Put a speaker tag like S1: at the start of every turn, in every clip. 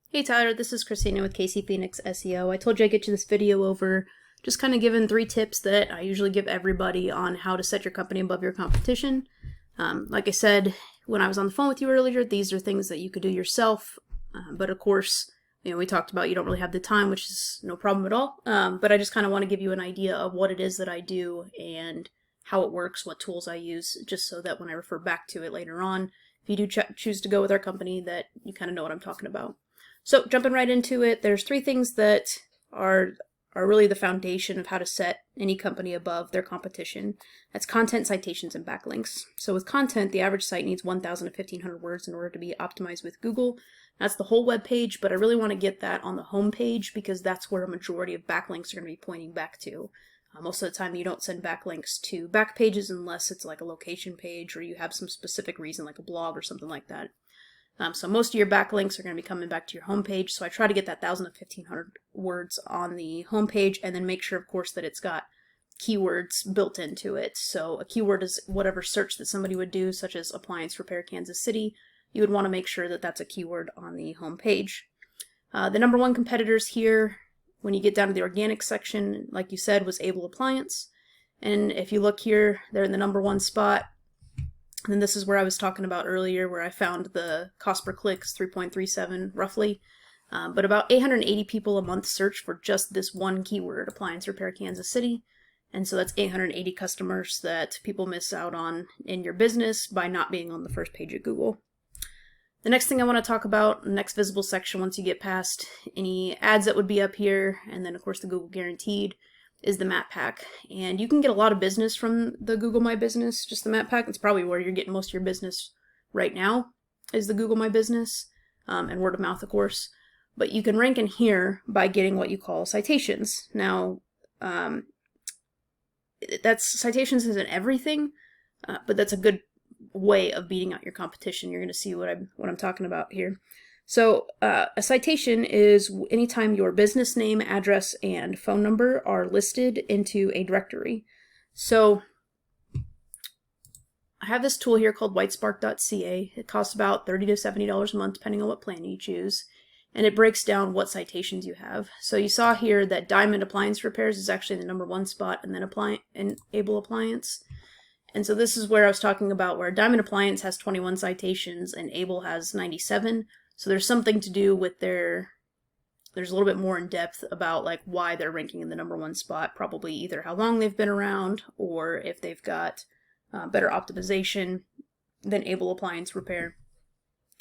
S1: Hey Tyler, this is Christina with Casey Phoenix SEO. I told you I'd get you this video over just kind of giving 3 tips that I usually give everybody on how to set your company above your competition. Like I said when I was on the phone with you earlier, these are things that you could do yourself, but of course, we talked about you don't really have the time, which is no problem at all, but I just kind of want to give you an idea of what it is that I do and how it works, what tools I use, just so that when I refer back to it later on, if you do choose to go with our company, that you kind of know what I'm talking about. So jumping right into it, there's 3 things that are really the foundation of how to set any company above their competition. That's content, citations, and backlinks. So with content, the average site needs 1,000 to 1,500 words in order to be optimized with Google. That's the whole web page, but I really want to get that on the home page because that's where a majority of backlinks are going to be pointing back to. Most of the time you don't send backlinks to back pages unless it's like a location page or you have some specific reason like a blog or something like that. So most of your backlinks are going to be coming back to your homepage. So I try to get that 1,000 to 1,500 words on the homepage and then make sure, of course, that it's got keywords built into it. So a keyword is whatever search that somebody would do, such as appliance repair Kansas City. You would want to make sure that that's a keyword on the homepage. The number 1 competitors here, when you get down to the organic section, like you said, was Able Appliance. And if you look here, they're in the number 1 spot. And then this is where I was talking about earlier, where I found the cost per click is 3.37 roughly. But about 880 people a month search for just this one keyword, appliance repair Kansas City. And so that's 880 customers that people miss out on in your business by not being on the first page of Google. The next thing I want to talk about, the next visible section once you get past any ads that would be up here, and then of course the Google Guaranteed, is the map pack. And you can get a lot of business from the Google My Business, just the map pack. It's probably where you're getting most of your business right now, is the Google My Business, and word of mouth, of course. But you can rank in here by getting what you call citations. Now, that's citations isn't everything, but that's a good way of beating out your competition. You're going to see what I'm talking about here. So a citation is anytime your business name, address, and phone number are listed into a directory. So I have this tool here called whitespark.ca. It costs about $30 to $70 a month depending on what plan you choose. And it breaks down what citations you have. So you saw here that Diamond Appliance Repairs is actually the number 1 spot, and then Able Appliance. And so this is where I was talking about where Diamond Appliance has 21 citations and Able has 97. So there's something to do with there's a little bit more in depth about like why they're ranking in the number 1 spot, probably either how long they've been around or if they've got better optimization than Able Appliance Repair.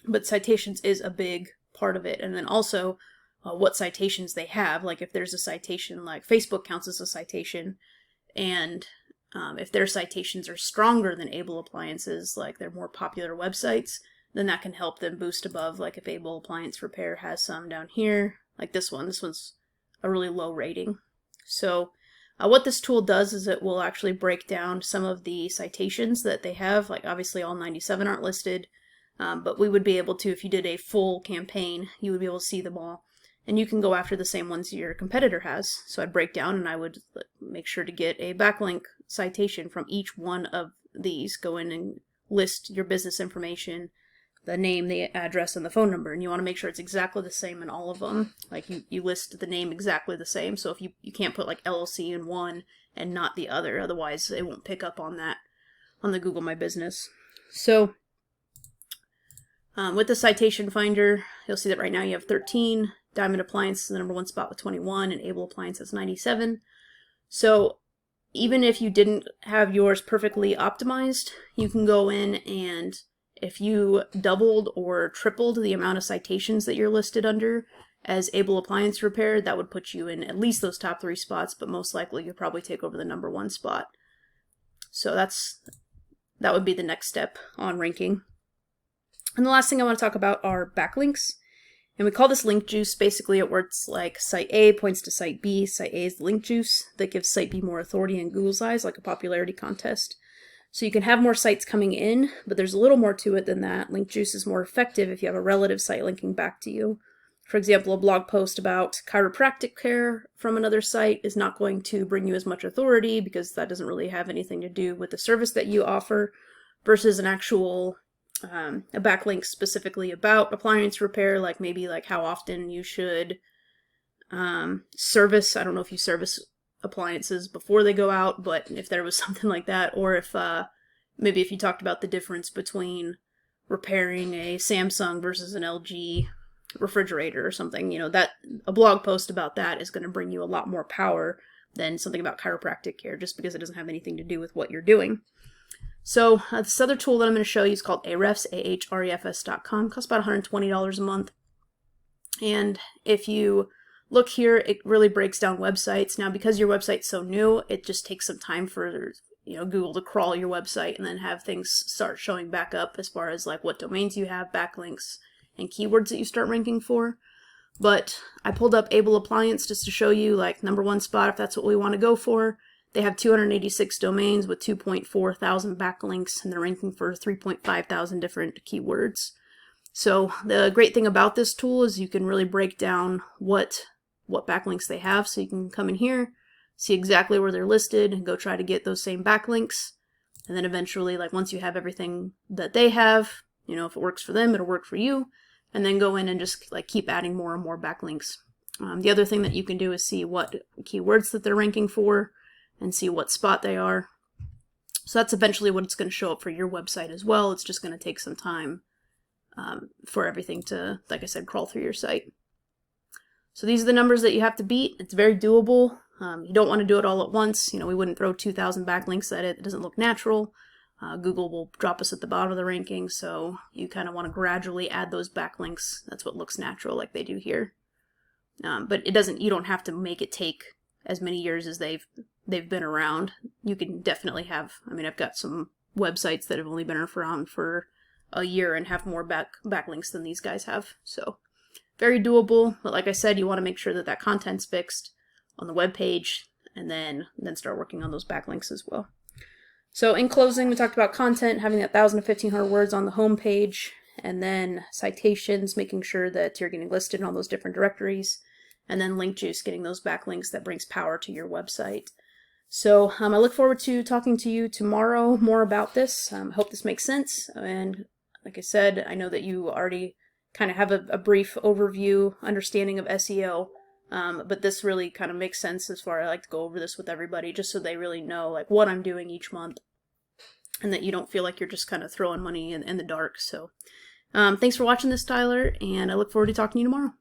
S1: But citations is a big part of it. And then also what citations they have, like if there's a citation, like Facebook counts as a citation, and if their citations are stronger than Able Appliances, like they're more popular websites, then that can help them boost above, like if Able Appliance Repair has some down here, like this one's a really low rating. So what this tool does is it will actually break down some of the citations that they have, like obviously all 97 aren't listed, but we would be able to, if you did a full campaign, you would be able to see them all. And you can go after the same ones your competitor has. So I'd break down and I would make sure to get a backlink citation from each one of these, go in and list your business information, the name, the address, and the phone number, and you want to make sure it's exactly the same in all of them. Like you list the name exactly the same, so if you can't put like LLC in one and not the other, otherwise it won't pick up on that on the Google My Business. So with the Citation Finder, you'll see that right now you have 13. Diamond Appliance is the number 1 spot with 21, and Able Appliance has 97. So even if you didn't have yours perfectly optimized, you can go in and if you doubled or tripled the amount of citations that you're listed under as Able Appliance Repair, that would put you in at least those top 3 spots, but most likely you'll probably take over the number 1 spot. So that would be the next step on ranking. And the last thing I want to talk about are backlinks. And we call this link juice. Basically it works like site A points to site B. Site A is the link juice that gives site B more authority in Google's eyes, like a popularity contest. So you can have more sites coming in, but there's a little more to it than that. Link juice is more effective if you have a relative site linking back to you. For example, a blog post about chiropractic care from another site is not going to bring you as much authority because that doesn't really have anything to do with the service that you offer, versus an actual a backlink specifically about appliance repair, like maybe like how often you should service. I don't know if you service appliances before they go out, but if there was something like that, or if maybe if you talked about the difference between repairing a Samsung versus an LG refrigerator or something, you know, that a blog post about that is going to bring you a lot more power than something about chiropractic care, just because it doesn't have anything to do with what you're doing. So this other tool that I'm going to show you is called Ahrefs, ahrefs.com. Costs about $120 a month. And if you look here, it really breaks down websites. Now, because your website's so new, it just takes some time for Google to crawl your website and then have things start showing back up as far as like what domains you have, backlinks, and keywords that you start ranking for. But I pulled up Able Appliance just to show you like #1 spot if that's what we want to go for. They have 286 domains with 2.4 thousand backlinks, and they're ranking for 3.5 thousand different keywords. So the great thing about this tool is you can really break down what backlinks they have. So you can come in here, see exactly where they're listed, and go try to get those same backlinks. And then eventually, like once you have everything that they have, you know, if it works for them, it'll work for you. And then go in and just like keep adding more and more backlinks. The other thing that you can do is see what keywords that they're ranking for and see what spot they are. So that's eventually what it's going to show up for your website as well. It's just going to take some time for everything to, like I said, crawl through your site. So these are the numbers that you have to beat. It's very doable. You don't want to do it all at once. You know, we wouldn't throw 2,000 backlinks at it. It doesn't look natural. Google will drop us at the bottom of the ranking, so you kind of want to gradually add those backlinks. That's what looks natural, like they do here. But it doesn't. You don't have to make it take as many years as they've been around. You can definitely have. I mean, I've got some websites that have only been around for a year and have more backlinks than these guys have. So very doable. But like I said, you want to make sure that that content's fixed on the web page, and then start working on those backlinks as well. So in closing, we talked about content, having that 1,000 to 1,500 words on the home page, and then citations, making sure that you're getting listed in all those different directories, and then link juice, getting those backlinks that brings power to your website. So I look forward to talking to you tomorrow more about this. I hope this makes sense. And like I said, I know that you already kind of have a brief overview, understanding of SEO, but this really kind of makes sense as far as I like to go over this with everybody, just so they really know like what I'm doing each month, and that you don't feel like you're just kind of throwing money in the dark. So thanks for watching this, Tyler, and I look forward to talking to you tomorrow.